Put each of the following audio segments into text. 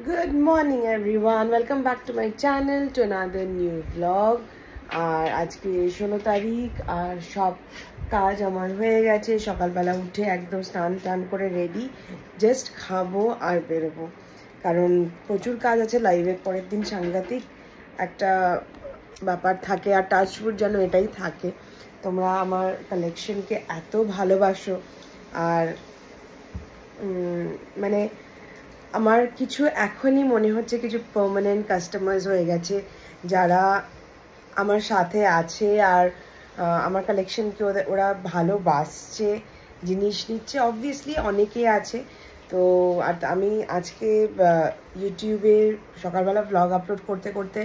Good morning everyone, welcome back to my channel to another new vlog. আর আজকে 16 তারিখ আর সব কাজ আমার হয়ে গেছে। সকালবেলা উঠে একদম স্নান টান করে রেডি, জাস্ট খাবো আর বেরোবো, কারণ প্রচুর কাজ আছে। লাইভের পরের দিন সাংঘাতিক একটা ব্যাপার থাকে, আর টাচউড যেন এটাই থাকে। তোমরা আমার কালেকশনকে এত ভালোবাসো, আর মানে আমার কিছু এখনই মনে হচ্ছে কিছু পার্মানেন্ট কাস্টমার্স হয়ে গেছে যারা আমার সাথে আছে, আর আমার কালেকশনকে ওরা ভালোবাসছে, জিনিস নিচ্ছে। অবভিয়াসলি অনেকে আছে। তো আর আমি আজকে ইউটিউবে সকালবেলা ভ্লগ আপলোড করতে করতে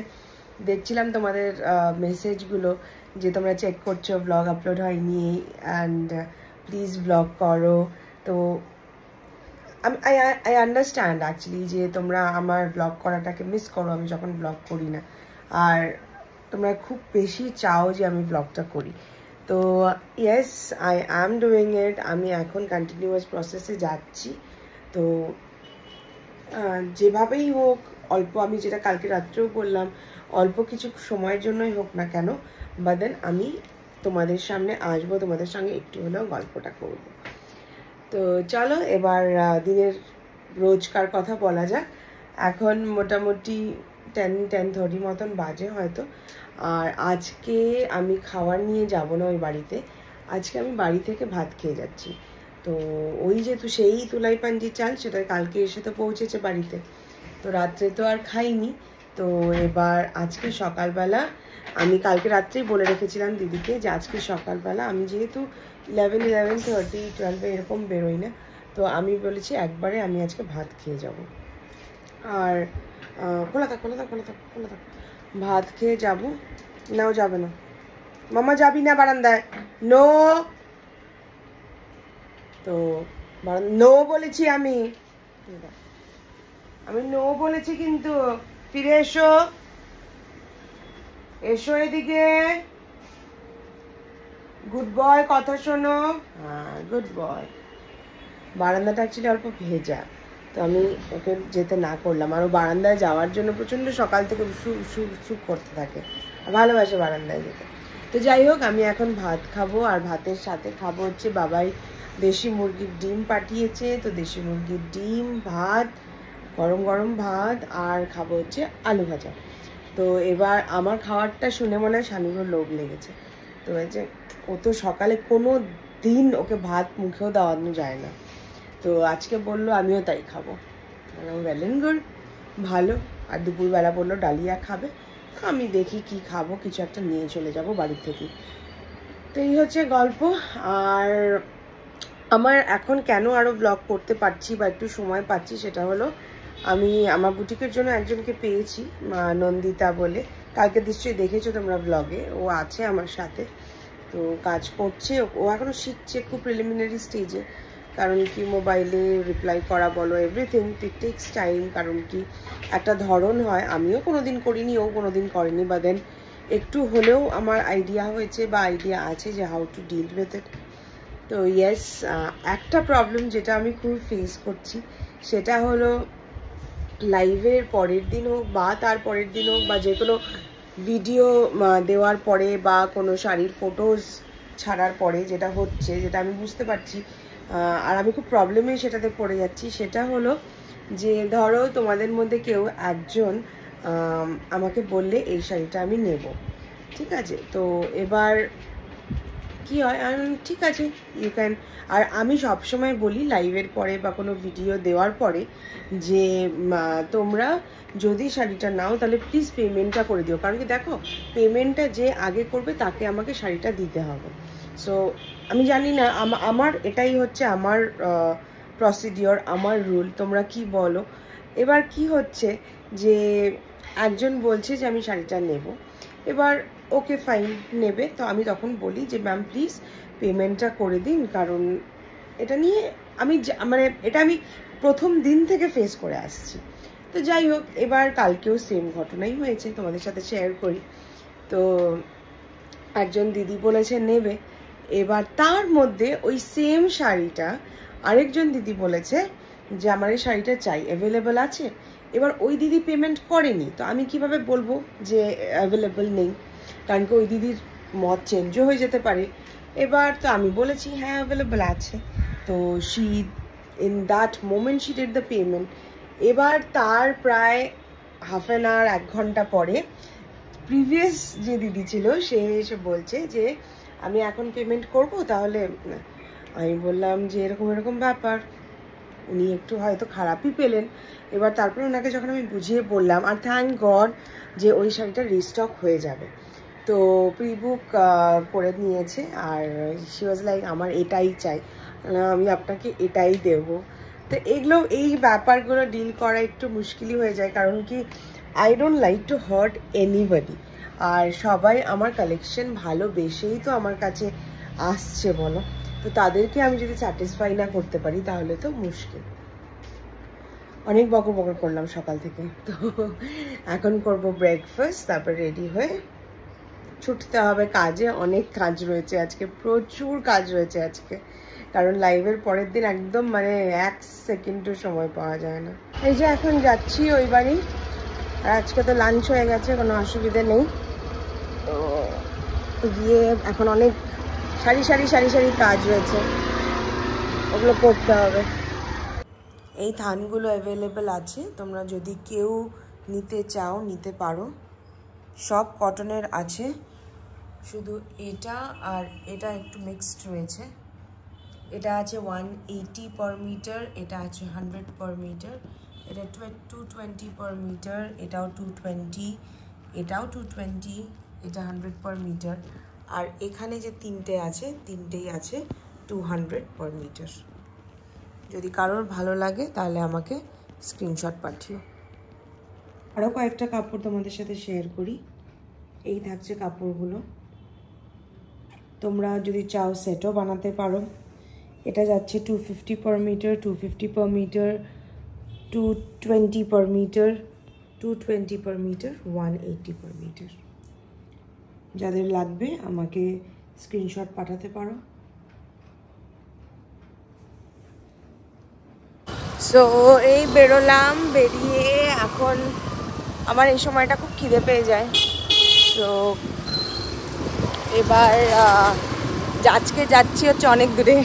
দেখছিলাম তোমাদের মেসেজগুলো, যে তোমরা চেক করছো ভ্লগ আপলোড হয়নি অ্যান্ড প্লিজ ভ্লগ করো। তো I understand actually যে তোমরা আমার ব্লগ করাটাকে মিস করো আমি যখন ব্লগ করি না, আর তোমরা খুব বেশি চাও যে আমি ব্লগটা করি। তো yes, I am doing it. আমি এখন কন্টিনিউয়াস প্রসেসে যাচ্ছি। তো যেভাবেই হোক, অল্প, আমি যেটা কালকে রাত্রেও বললাম, অল্প কিছু সময়ের জন্যই হোক না কেন, বা দেন আমি তোমাদের সামনে আসবো, তোমাদের সঙ্গে একটু হলেও গল্পটা করবো। তো চলো এবার দিনের রোজকার কথা বলা যাক। এখন মোটামুটি 10-10:30 মতন বাজে হয়তো। আর আজকে আমি খাবার নিয়ে যাব না ওই বাড়িতে, আজকে আমি বাড়ি থেকে ভাত খেয়ে যাচ্ছি। তো ওই যেহেতু সেই তুলাই পাঞ্জি চাল, সেটা কালকে এসে তো পৌঁছেছে বাড়িতে, তো রাত্রে তো আর খাইনি। তো এবার আজকে সকালবেলা, আমি কালকে রাত্রেই বলে রেখেছিলাম দিদিকে যে আজকে সকালবেলা আমি যেহেতু 11-11:30-12 এরকম বেরোই না, তো আমি বলেছি একবারে আমি আজকে ভাত খেয়ে যাব। আর খোলা থাক ভাত খেয়ে যাব। নাও যাবে না মামা, যাবি না বারান্দায়, নো। তো নো বলেছি আমি নো বলেছি, কিন্তু ফিরে এসো, এসো এদিকে। গুড বয়, কথা শোনো। হ্যাঁ, গুড বয়। বারান্দাটা অ্যাকচুয়ালি অল্প ভেজা, তো আমি ওকে যেতে না করলাম। আর ও বারান্দায় যাওয়ার জন্য প্রচণ্ড সকাল থেকে সুপ করতে থাকে, ভালোবাসে বারান্দায় যেতে। তো যাই হোক, আমি এখন ভাত খাবো, আর ভাতের সাথে খাবো হচ্ছে বাবাই দেশি মুরগির ডিম পাঠিয়েছে। তো দেশি মুরগির ডিম, ভাত, গরম গরম ভাত, আর খাবো হচ্ছে আলু ভাজা। তো এবার আমার খাবারটা শুনে মনে হয় শানুরও লোভ লেগেছে। তো হচ্ছে, ও তো সকালে কোনো দিন ওকে ভাত মুখেও দেওয়ানো যায় না, তো আজকে বললো আমিও তাই খাবো। ওয়েল এন্ড গুড, ভালো। আর দুপুরবেলা বললো ডালিয়া খাবে, তো আমি দেখি কি খাবো, কিছু একটা নিয়ে চলে যাব বাড়ি থেকে। তো এই হচ্ছে গল্প। আর আমার এখন কেন আরও ব্লগ করতে পারছি বা একটু সময় পাচ্ছি, সেটা হলো আমি আমার বুটিকের জন্য একজনকে পেয়েছি, নন্দিতা বলে। কালকে নিশ্চয়ই দেখেছো তোমরা ব্লগে, ও আছে আমার সাথে, তো কাজ করছে। ও এখনো শিখছে, খুব প্রিলিমিনারি স্টেজে। কারণ কি, মোবাইলে রিপ্লাই করা বলো, এভরিথিং ইট টেক্স টাইম। কারণ কি, একটা ধরন হয়, আমিও কোনোদিন করিনি, ও কোনোদিন করেনি, বা দেন একটু হলেও আমার আইডিয়া হয়েছে বা আইডিয়া আছে যে how to deal with it. তো ইয়েস, একটা প্রবলেম যেটা আমি খুব ফেস করছি, সেটা হলো লাইভের পরের দিন হোক বা তার পরের দিন হোক, বা যে কোনো ভিডিও দেওয়ার পরে বা কোনো শাড়ির ফটোজ ছাড়ার পরে যেটা হচ্ছে, যেটা আমি বুঝতে পারছি, আর আমি খুব প্রবলেমে সেটাতে পড়ে যাচ্ছি, সেটা হলো যে ধরো তোমাদের মধ্যে কেউ একজন আমাকে বললে এই শাড়িটা আমি নেব, ঠিক আছে। তো এবার কি হয়, ঠিক আছে, ইউ ক্যান। আর আমি সবসময় বলি লাইভের পরে বা কোনো ভিডিও দেওয়ার পরে যে তোমরা যদি শাড়িটা নাও তাহলে প্লিজ পেমেন্টটা করে দিও। কারণ কি, দেখো, পেমেন্টটা যে আগে করবে তাকে আমাকে শাড়িটা দিতে হবে। সো আমি জানি না, আমার এটাই হচ্ছে আমার প্রসিডিওর, আমার রুল। তোমরা কি বলো? এবার কি হচ্ছে যে একজন বলছে যে আমি শাড়িটা নেব, এবার ওকে ফাইন, নেবে। তো আমি তখন বলি যে ম্যাম প্লিজ পেমেন্টটা করে দিন, কারণ এটা নিয়ে আমি মানে এটা আমি প্রথম দিন থেকে ফেস করে আসছি। তো যাই হোক, এবার কালকেও সেম ঘটনাই হয়েছে, তোমাদের সাথে শেয়ার করি। তো একজন দিদি বলেছে নেবে, এবার তার মধ্যে ওই সেম শাড়িটা আরেকজন দিদি বলেছে যে আমার এই শাড়িটা চাই, অ্যাভেলেবল আছে। এবার ওই দিদি পেমেন্ট করেনি, তো আমি কিভাবে বলবো যে অ্যাভেলেবল নেই, কারণ কি ওই দিদির মত চেঞ্জও হয়ে যেতে পারে। এবার তো আমি বলেছি হ্যাঁ অ্যাভেলেবল আছে, তো she in that moment she did the payment. এবার তার প্রায় হাফ অ্যান আওয়ার 1 ঘন্টা পরে প্রিভিয়াস যে দিদি ছিল সে এসে বলছে যে আমি এখন পেমেন্ট করব তাহলে। আমি বললাম যে এরকম এরকম ব্যাপার, উনি একটু হয়তো খারাপই পেলেন। এবার তারপরে ওনাকে যখন আমি বুঝিয়ে বললাম, আর থ্যাংক গড যে ওই শাড়িটা রিস্টক হয়ে যাবে, তো প্রি বুক করে নিয়েছে। আর শি ওয়াজ লাইক আমার এটাই চাই, আমি আপনাকে এটাই দেবো। তো এগুলো এই ব্যাপারগুলো ডিল করা একটু মুশকিলই হয়ে যায়, কারণ কি I don't like to hurt anybody. আর সবাই আমার কালেকশন ভালোবেসেই তো আমার কাছে আসছে বলো, তো তাদেরকে আমি যদি স্যাটিসফাই না করতে পারি তাহলে তো মুশকিল। অনেক বকর বকর করলাম সকাল থেকে, তো এখন করব ব্রেকফাস্ট, তারপর রেডি হয়ে ছুটতে হবে কাজে। অনেক কাজ রয়েছে আজকে, প্রচুর কাজ রয়েছে আজকে, কারণ লাইভের পরের দিন একদম মানে 1 সেকেন্ডও সময় পাওয়া যায় না। এই যে এখন যাচ্ছি ওই বাড়ি, আর আজকে তো লাঞ্চ হয়ে গেছে, কোনো অসুবিধে নেই। তো গিয়ে এখন অনেক সারি সারি সারি সারি কাজ রয়েছে, ওগুলো করতে হবে। এই থানগুলো অ্যাভেলেবেল আছে, তোমরা যদি কেউ নিতে চাও নিতে পারো, সব কটনের আছে, শুধু এটা আর এটা একটু মিক্সড রয়েছে। এটা আছে 180 পার মিটার, এটা আছে 100 পার মিটার, এটা 220 পার মিটার, এটাও 220, এটাও 220, এটা 100 পার মিটার। আর এখানে যে তিনটে আছে, তিনটেই আছে 200 পার মিটার। যদি কারোর ভালো লাগে তাহলে আমাকে স্ক্রিনশট পাঠিও। আরও কয়েকটা কাপড় তোমাদের সাথে শেয়ার করি। এই থাকছে কাপড়গুলো, তোমরা যদি চাও সেটও বানাতে পারো। এটা যাচ্ছে 250 per meter, 250 per meter, 220 per meter, 220 per meter, 180 per meter. যাদের লাগবে আমাকে স্ক্রিনশট পাঠাতে পারো। সো এই বেরোলাম, বেরিয়ে এখন আমার এই সময়টা খুব খিদে পেয়ে যায়। তো এবার আজকে যাচ্ছি হচ্ছে অনেক দূরে,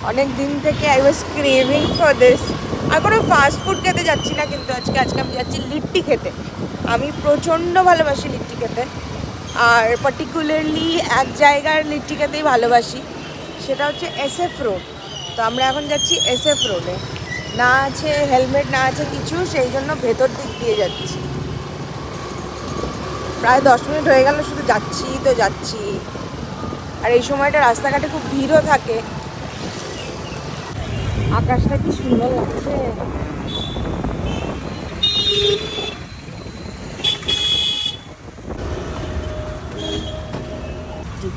অনেক দিন থেকে I was craving for this. আর কোনো ফাস্ট ফুড খেতে যাচ্ছি না, কিন্তু আজকে আমি যাচ্ছি লিট্টি খেতে। আমি প্রচণ্ড ভালোবাসি লিট্টি খেতে, আর পার্টিকুলারলি এক জায়গার লিট্টি খেতেই ভালোবাসি, সেটা হচ্ছে SF রোড। তো আমরা এখন যাচ্ছি SF রোডে, না আছে হেলমেট, না আছে কিছু, সেই জন্য ভেতর দিক দিয়ে যাচ্ছি। প্রায় 10 মিনিট হয়ে গেল, শুধু যাচ্ছি তো যাচ্ছি। আর এই সময়টা রাস্তাঘাটে খুব ভিড়ও থাকে। আকাশটা কি সুন্দর লাগছে।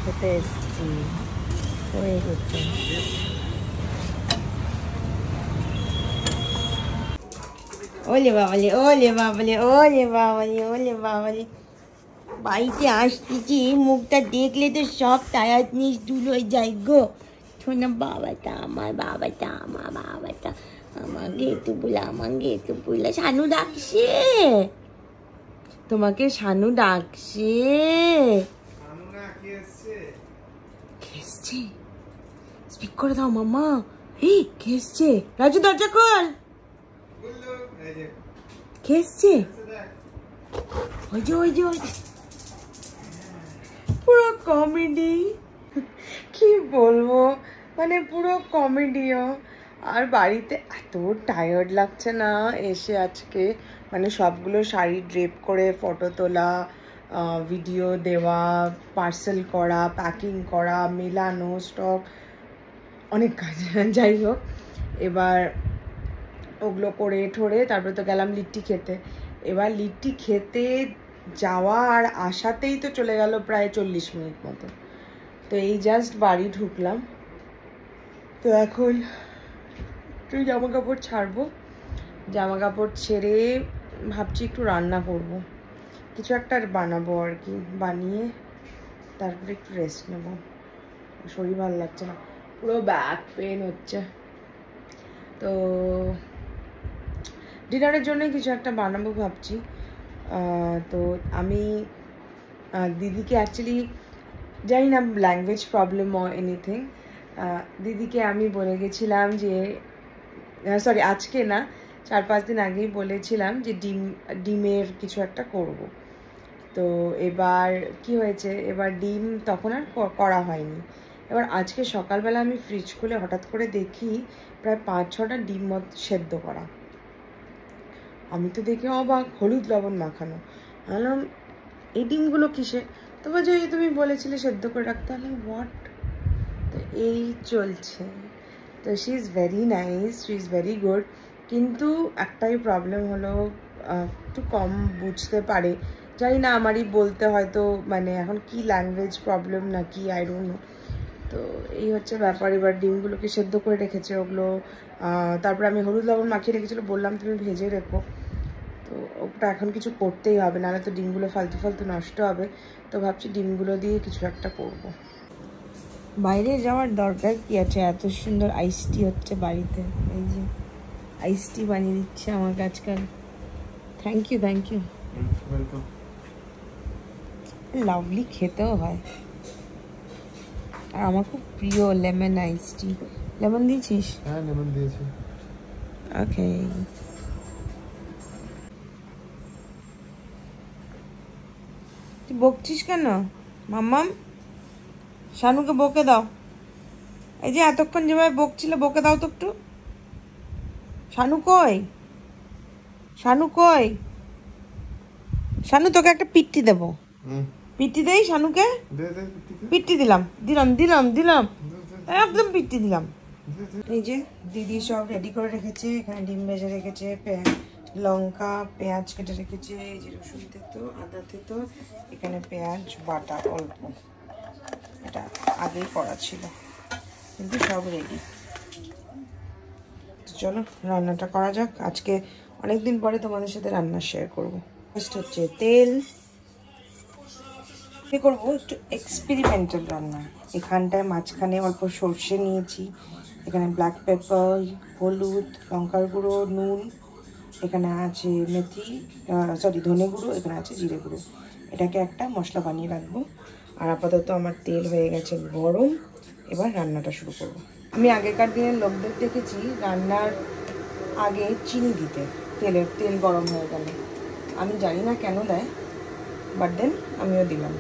খেতে এসছি হয়ে গেছে। ওলে বাবালে, ওলে বাবালে, ওলে বাবালে, ওলে বাবালে, বাড়িতে আসতেছি, মুখটা দেখলে তো সব টায়ার্ডনেস দূর হয়ে যায় গো। শোনা বাবাটা আমার, বাবাটা আমার, বাবাটা আমাকে একটু বলে, আমাকে একটু বলে। শানু ডাকছে তোমাকে, শানু ডাকছে। খেসছে, স্পিক করে দাও মামা। এই খেসছে, রাজু দরজা খোল। খেসছে, ওই যে ওই যে ওই যে, পুরো কমেডি, কি বলবো, মানে পুরো কমেডিও। আর বাড়িতে এত টায়ার্ড লাগছে না এসে আজকে, মানে সবগুলো শাড়ি ড্রেপ করে ফটো তোলা, ভিডিও দেওয়া, পার্সেল করা, প্যাকিং করা, মেলানো, স্টক, অনেক কাজ। যাই হোক, এবার ওগুলো করে ঠোরে তারপরে তো গেলাম লিট্টি খেতে। এবার লিট্টি খেতে যাওয়া আর আসাতেই তো চলে গেল প্রায় 40 মিনিট মতো। তো এই জাস্ট বাড়ি ঢুকলাম, তো এখন একটু জামা কাপড় ছাড়বো, জামা কাপড় ছেড়ে ভাবছি একটু রান্না করব, কিছু একটা বানাবো আর কি, বানিয়ে তারপরে একটু রেস্ট নেব। শরীর ভালো লাগছে না, পুরো ব্যাক পেন হচ্ছে। তো ডিনারের জন্য কিছু একটা বানাবো ভাবছি। তো আমি দিদিকে অ্যাকচুয়ালি জানি না ল্যাঙ্গুয়েজ প্রবলেম অর এনিথিং, দিদিকে আমি বলে গেছিলাম যে সরি আজকে না 4-5 দিন আগেই বলেছিলাম যে ডিমের কিছু একটা করব। তো এবার কি হয়েছে, এবার ডিম তখন আর করা হয়নি। এবার আজকে সকালবেলা আমি ফ্রিজ খুলে হঠাৎ করে দেখি প্রায় 5-6টা ডিম সেদ্ধ করা। আমি তো দেখে অবাক, হলুদ লবণ মাখানো। বললাম এই ডিমগুলো কিসে? তো বলছে এই তুমি বলেছিলে সেদ্ধ করে রাখতে। আমি হোয়াট? তো এই চলছে। তো she is very nice, she is very good, কিন্তু একটাই প্রবলেম হলো একটু কম বুঝতে পারে। জানি না আমারই বলতে হয়তো মানে এখন কি ল্যাঙ্গুয়েজ প্রবলেম না কি, আই ডোন্ট নো। তো এই হচ্ছে ব্যাপার। এবার ডিমগুলোকে সেদ্ধ করে রেখেছে ওগুলো, তারপরে আমি হলুদ লবণ মাখিয়ে রেখেছিলো, বললাম তুমি ভেজে রেখো। তো ওটা এখন কিছু করতেই হবে, নাহলে তো ডিমগুলো ফালতু ফালতু নষ্ট হবে। তো ভাবছি ডিমগুলো দিয়ে কিছু একটা করব। বাইরে যাওয়ার দরকার কি আছে, এত সুন্দর আইস টি হচ্ছে বাড়িতে। এই যে আইস টি বানিয়ে দিচ্ছে আমাকে আজকাল। Thank you thank you, lovely খেতেও হয়। আর আমার খুব প্রিয় লেমন আইস টি। লেমন দিয়েছিস? হ্যাঁ লেমন দিয়েছি। ওকে, তুই বকছিস কেন মাম্মাম? শানুকে বকে দাও। এই যে এতক্ষণ যেভাবে বকছিলে বকে দাও তো একটু। শানু কই? শানু কই? শানু তোকে একটা পিট্টি দেবো। পিট্টি দেই শানুকে? পিট্টি দিলাম দিলাম দিলাম দিলাম, একদম পিট্টি দিলাম। এই যে দিদি সব রেডি করে রেখেছে, এখানে ডিম ভেজে রেখেছে, লঙ্কা পেঁয়াজ কেটে রেখেছে, এই যে রসুন তেতো আদা তেতো, এখানে পেঁয়াজ বাটা অল্প, এটা আগেই করা ছিল কিন্তু সব রেডি। চলো রান্নাটা করা যাক। আজকে অনেকদিন পরে তোমাদের সাথে রান্না শেয়ার করবো। ফার্স্ট হচ্ছে তেল, করবো একটু এক্সপেরিমেন্টাল রান্না। এখানটায় মাঝখানে অল্প সর্ষে নিয়েছি, এখানে ব্ল্যাক পেপার, হলুদ, লঙ্কার গুঁড়ো, নুন, এখানে আছে মেথি সরি ধনে গুঁড়ো, এখানে আছে জিরে গুঁড়ো। এটাকে একটা মশলা বানিয়ে রাখবো। আর আপাতত আমার তেল হয়ে গেছে গরম, এবার রান্নাটা শুরু করব। আমি আগেকার দিনের লোকদের দেখেছি রান্নার আগে চিনি দিতে, তেল গরম হয়ে গেলে। আমি জানি না কেন দেয়, বাট দেন আমিও দিলাম।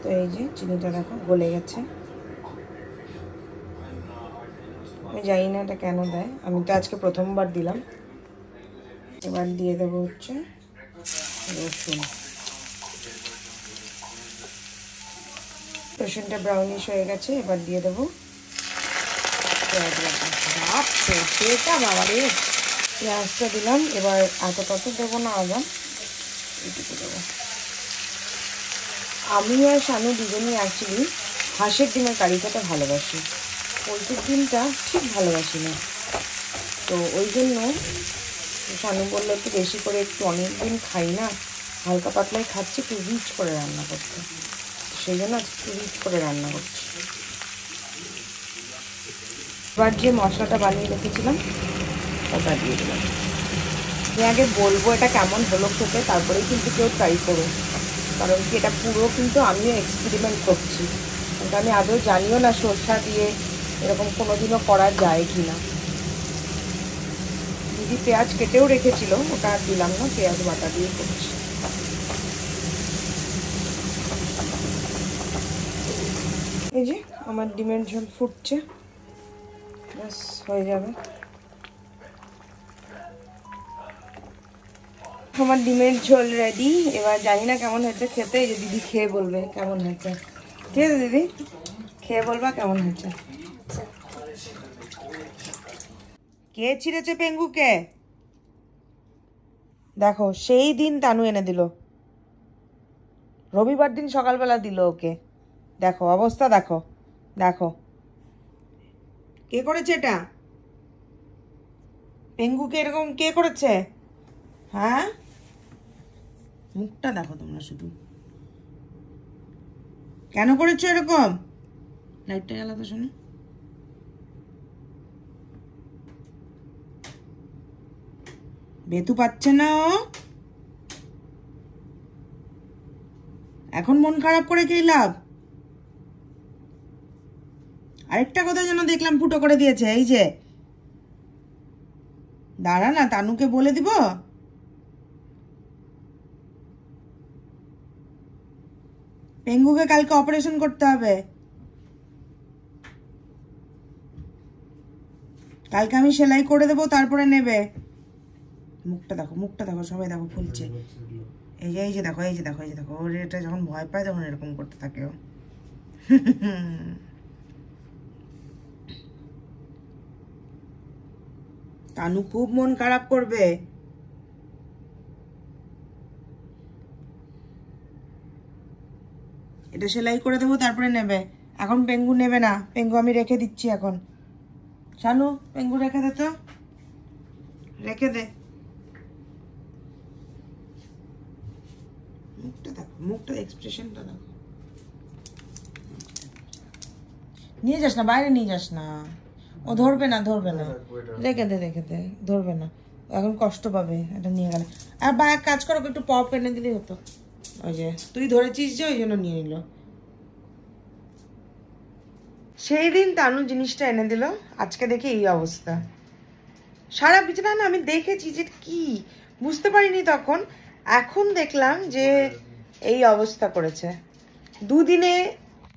তো এই যে চিনিটা দেখো গলে গেছে, আমি জানি না এটা কেন দেয়, আমি তো আজকে প্রথমবার দিলাম। এবার দিয়ে দেবো হচ্ছে রসুন। রসুনটা ব্রাউনিশ হয়ে গেছে, এবার দিয়ে দেবো পেঁয়াজ বাটা। সেটা বাবা রে, পেঁয়াজটা দিলাম। এবার এত দেবো না, আবার এইটুকু দেবো। আমি আর শানু দুজনই অ্যাকচুয়ালি হাঁসের ডিমের কারি খেতে ভালোবাসি, পোলট্রির ডিমটা ঠিক ভালোবাসি না। তো ওই জন্য শানু বললো একটু বেশি করে, একটু অনেক দিন খাই না, হালকা পাতলাই খাচ্ছি, একটু রিচ করে রান্না করতে, সেই জন্য একটু রিচ করে রান্না করছি। এবার যে মশলাটা বানিয়ে রেখেছিলাম ওটা দিয়ে দিলাম। আমি আগে বলবো এটা কেমন হলো খেতে, তারপরেই কিন্তু কেউ ট্রাই করুন, কারণ কি এটা পুরো কিন্তু আমিও এক্সপেরিমেন্ট করছি, কিন্তু আমি আদৌ জানিও না সরষা দিয়ে এরকম কোনোদিনও করা যায় কি না। দিদি পেঁয়াজ কেটেও রেখেছিল, ওটা আর দিলাম না, পেঁয়াজ বাটা দিয়ে করছি। এই যে আমার ডিমের ঝোল ফুটছে, ব্যাস হয়ে যাবে। আমার ডিমের ঝোল রেডি। এবার জানি না কেমন হয়েছে খেতে, এই যে দিদি খেয়ে বলবে কেমন হয়েছে। ঠিক আছে দিদি, খেয়ে বলবা কেমন হয়েছে। কে ছিঁড়েছে পেঙ্গুকে? দেখো সেই দিন তানু এনে দিল, রবিবার দিন সকালবেলা দিল ওকে। দেখো অবস্থা, দেখো দেখো কে করেছে এটা, পেঙ্গুকে এরকম কে করেছে? হ্যাঁ মুখটা দেখো তোমরা শুধু, কেন করেছো এরকম? লাইটটা জ্বালাতো শোনো। বেতু পাচ্ছে না ও। এখন মন খারাপ করে কি লাভ? আরেকটা কথা যেন দেখলাম ফুটো করে দিয়েছে, এই যে দাঁড়া না, তানুকে বলে দিব। পেঙ্গুকে কালকে অপারেশন করতে হবে। কালকে আমি সেলাই করে দেবো, তারপরে নেবে। মুখটা দেখো, মুখটা দেখো, সবাই দেখো ফুলছে। এই যে দেখো, এই যে দেখো, এই যে দেখো, ওর এটা যখন ভয় পায় তখন এরকম করতে থাকে ও। তানু খুব মন খারাপ করবে। এটা সেলাই করে দেবো, তারপরে নেবে। এখন পেঙ্গু নেবে না, পেঙ্গু আমি রেখে দিচ্ছি এখন। শানু, পেঙ্গু রেখে দে তো, রেখে দে। মুখটা দেখো, মুখটা এক্সপ্রেশনটা দেখো। নিয়ে যাস না, বাইরে নিয়ে যাস না, ও ধরবে না, ধরবে না। রেখে দে, রেখে দে, ধরবে না, এখন কষ্ট পাবে এটা নিয়ে গেলে। আর বা এক কাজ করো, একটু পপ এনে দিলেই হতো। ওই যে তুই ধরেছিস যে, ওই জন্য নিয়ে নিল। সেই দিন তানু জিনিসটা এনে দিল, আজকে দেখে এই অবস্থা। সারা বিছানা না আমি দেখেছি যে কি বুঝতে পারিনি তখন, এখন দেখলাম যে এই অবস্থা করেছে। দুদিনে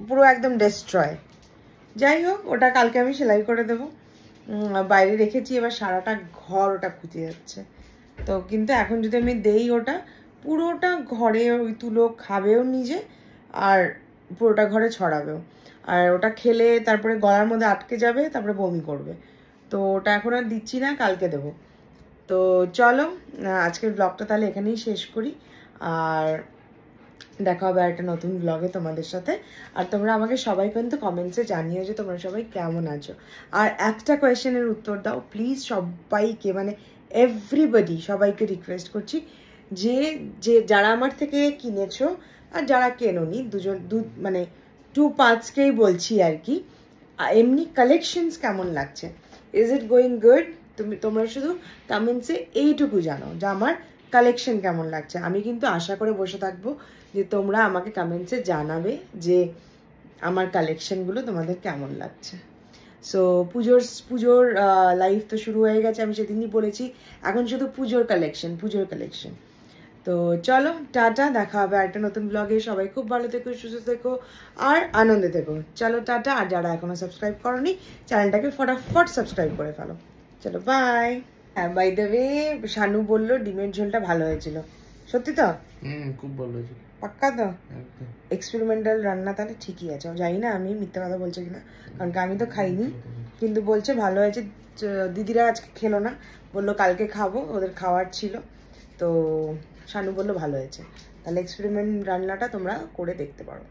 পুরো একদম ডেস্ট্রয়। যাই হোক, ওটা কালকে আমি সেলাই করে দেবো। বাইরে রেখেছি, এবার সারাটা ঘর ওটা খুঁজে যাচ্ছে। তো কিন্তু এখন যদি আমি দেই ওটা, পুরোটা ঘরে ওই তুলো খাবেও নিজে, আর পুরোটা ঘরে ছড়াবেও। আর ওটা খেলে তারপরে গলার মধ্যে আটকে যাবে, তারপরে বমি করবে। তো ওটা এখন আর দিচ্ছি না, কালকে দেবো। তো চলো, আজকের ব্লগটা তাহলে এখানেই শেষ করি। আর দেখা হবে একটা নতুন ব্লগে তোমাদের সাথে। আর তোমরা আমাকে সবাই কিন্তু কমেন্টসে জানিও যে তোমরা সবাই কেমন আছো। আর একটা কোয়েশ্চেনের উত্তর দাও প্লিজ সবাইকে, মানে এভরিবডি, সবাইকে রিকোয়েস্ট করছি যে যে যারা আমার থেকে কিনেছো আর যারা কেনোনি, মানে 2 পার্টসকেই বলছি আর কি। এমনি কালেকশনস কেমন লাগছে, ইজ ইট গোয়িং গুড? তোমরা শুধু কমেন্টসে এইটুকু জানো যে আমার কালেকশন কেমন লাগছে। আমি কিন্তু আশা করে বসে থাকবো যে তোমরা আমাকে কমেন্টসে জানাবে যে আমার কালেকশনগুলো তোমাদের কেমন লাগছে। সো পুজোর লাইফ তো শুরু হয়ে গেছে, আমি সেদিনই বলেছি। এখন শুধু পুজোর কালেকশন। তো চলো, টাটা, দেখা হবে একটা নতুন ব্লগে। সবাই খুব ভালো থেকো, সুস্থ থেকো আর আনন্দে থেকো। চলো টাটা। আর যারা এখনো সাবস্ক্রাইব করোনি, চ্যানেলটাকে ফটাফট সাবস্ক্রাইব করে ফেলো। চলো বাই। হ্যাঁ, বাই দ্য ওয়ে, শানু বললো ডিমের ঝোলটা ভালো হয়েছিল। সত্যি তো? খুব ভালো হয়েছিল। পাক্কা তো? এক্সপেরিমেন্টাল রান্না, তাহলে ঠিকই আছে। জানি না আমি মিথ্যে কথা বলছে কিনা, কারণ আমি তো খাইনি, কিন্তু বলছে ভালো হয়েছে। দিদিরা আজকে খেলো না, বললো কালকে খাবো, ওদের খাওয়ার ছিল। তো শানু বললো ভালো হয়েছে। তাহলে এক্সপেরিমেন্ট রান্নাটা তোমরা করে দেখতে পারো।